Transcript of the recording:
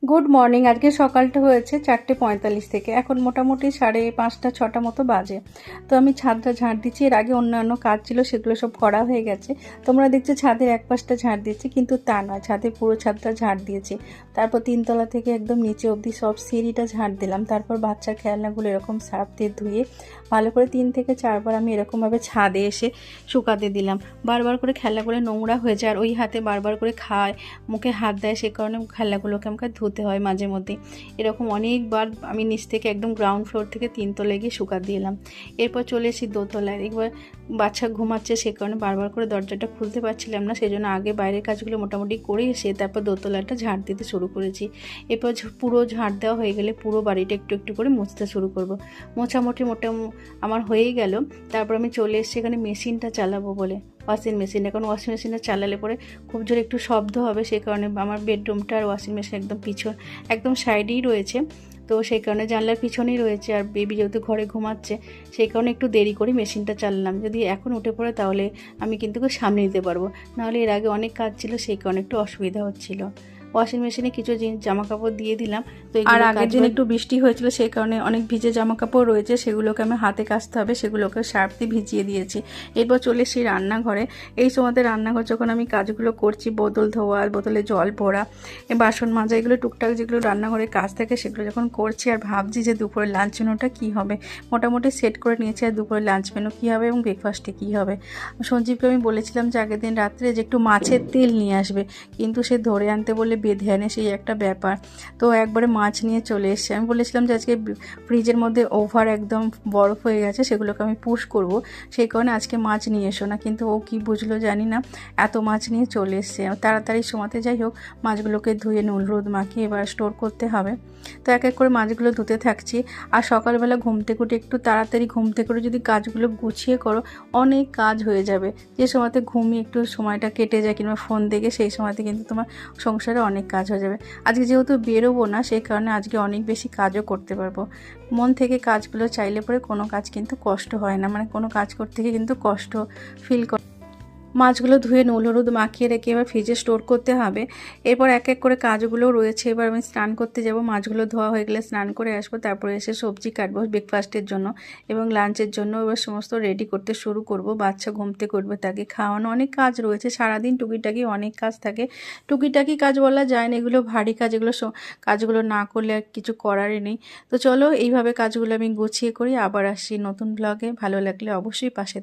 Good morning. আজকে সকালটা হয়েছে 4:45 থেকে, এখন মোটামুটি 5:30 6টা মতো বাজে। তো আমি ছাদটা ঝাঁট দিচ্ছি। এর আগে অন্যান্য কাজ ছিল, সেগুলো সব করা হয়ে গেছে। তোমরা দেখছো ছাদের এক পাশটা ঝাঁট দিচ্ছি, কিন্তু তা নয়, ছাদে পুরো ছাদটা ঝাঁট দিয়েছি। তারপর 3তলা থেকে একদম নিচে অবধি সব সিঁড়িটা ঝাঁট দিলাম। তারপর বাচ্চার খেলনাগুলো এরকম সার্ফ দিয়ে ধুয়ে ভালো করে 3 থেকে 4 বার আমি এরকমভাবে ছাদে এসে শুকাতে দিলাম। বারবার করে খেলনাগুলো নোংরা হয়ে যায়, আর ওই হাতে বারবার করে খায়, মুখে হাত দেয়, সে কারণে খেলনাগুলোকে আমাকে ধুতে হয় মাঝে মধ্যে। এরকম অনেকবার আমি নিচ থেকে একদম গ্রাউন্ড ফ্লোর থেকে 3তলায় গিয়ে শুকাতে দিলাম। এরপর চলে এসেছি 2তলায়। একবার বাচ্চা ঘুমাচ্ছে, সে কারণে বারবার করে দরজাটা খুলতে পারছিলাম না, সেই জন্য আগে বাইরের কাজগুলো মোটামুটি করে এসে তারপর 2তলাটা ঝাড় দিতে শুরু করেছি। এরপর পুরো ঝাড় দেওয়া হয়ে গেলে পুরো বাড়িটা একটু একটু করে মুছতে শুরু করব। মোটামুটি আমার হয়েই গেল। তারপর আমি চলে এসেছি এখানে মেশিনটা চালাবো বলে, ওয়াশিং মেশিন। এখন ওয়াশিং মেশিনটা চালালে পরে খুব জোরে একটু শব্দ হবে, সেই কারণে আমার বেডরুমটা আর ওয়াশিং মেশিন একদম সাইডেই রয়েছে। তো সেই কারণে জানলার পিছনেই রয়েছে, আর বেবি যেহেতু ঘরে ঘুমাচ্ছে, সেই কারণে একটু দেরি করে মেশিনটা চালালাম। যদি এখন উঠে পড়ে তাহলে আমি কিন্তু সামনে নিতে পারবো, নাহলে এর আগে অনেক কাজ ছিল, সেই কারণে একটু অসুবিধা হচ্ছিলো। ওয়াশিং মেশিনে কিছু জামা কাপড় দিয়ে দিলাম। তো আর আগের দিন একটু বৃষ্টি হয়েছিল, সেই কারণে অনেক ভিজে জামা কাপড় রয়েছে, সেগুলোকে আমি হাতে কাচতে হবে, সেগুলোকে সার্ফ দিয়ে ভিজিয়ে দিয়েছি। এরপর চলে এসেছি রান্নাঘরে। এই সময়তে রান্নাঘর যখন আমি কাজগুলো করছি, বোতল ধোয়া, বোতলে জল ভরা, বাসন মাজা, এগুলো টুকটাক যেগুলো রান্নাঘরে কাজ থাকে সেগুলো যখন করছি, আর ভাবছি যে দুপুরে লাঞ্চ মেনুটা কী হবে। মোটামুটি সেট করে নিয়েছি আর দুপুরে লাঞ্চ মেনু কী হবে এবং ব্রেকফাস্টে কী হবে। সঞ্জীবকে আমি বলেছিলাম যে আগের দিন রাত্রে যে একটু মাছের তেল নিয়ে আসবে, কিন্তু সে ধরে আনতে বলে বেঁধে আনে, সেই একটা ব্যাপার। তো একবারে মাছ নিয়ে চলে এসছে। আমি বলেছিলাম যে আজকে ফ্রিজের মধ্যে ওভার একদম বরফ হয়ে গেছে, সেগুলোকে আমি পুশ করব, সেই কারণে আজকে মাছ নিয়ে এসো না। কিন্তু ও কি বুঝলো জানি না, এত মাছ নিয়ে চলে এসছে তাড়াতাড়ি সময়তে। যাই হোক, মাছগুলোকে ধুয়ে নুন হলুদ মাখিয়ে এবার স্টোর করতে হবে। তো এক এক করে মাছগুলো ধুতে থাকছি। আর সকালবেলা ঘুম থেকে উঠে একটু তাড়াতাড়ি ঘুম থেকে উঠে যদি কাজগুলো গুছিয়ে করো, অনেক কাজ হয়ে যাবে। যে সময়তে ঘুমিয়ে একটু সময়টা কেটে যায় কিংবা ফোন দেখে, সেই সময়তে কিন্তু তোমার সংসারে অনেক কাজ হয়ে যাবে। আজকে যেহেতু বেরোবো না, সেই কারণে আজকে অনেক বেশি কাজও করতে পারবো। মন থেকে কাজগুলো চাইলে পরে কোনো কাজ কিন্তু কষ্ট হয় না, মানে কোনো কাজ করতে গিয়ে কিন্তু কষ্ট ফিল করে। মাছগুলো ধুয়ে নুন হলুদ মাখিয়ে রেখে এবার ফ্রিজে স্টোর করতে হবে। এরপর এক এক করে কাজগুলো রয়েছে। এবার আমি স্নান করতে যাব, মাছগুলো ধোয়া হয়ে গেলে স্নান করে আসবো, তারপরে এসে সবজি কাটবো ব্রেকফাস্টের জন্য এবং লাঞ্চের জন্য। এবার সমস্ত রেডি করতে শুরু করব। বাচ্চা ঘুমতে করবে, তাকে খাওয়ানো, অনেক কাজ রয়েছে সারাদিন, টুকিটাকি অনেক কাজ থাকে। টুকিটাকি কাজ বলা যায় না, এগুলো ভারী কাজ, এগুলো কাজগুলো না করলে আর কিছু করারই নেই। তো চলো এইভাবে কাজগুলো আমি গুছিয়ে করি, আবার আসছি নতুন ব্লগে। ভালো লাগলে অবশ্যই পাশে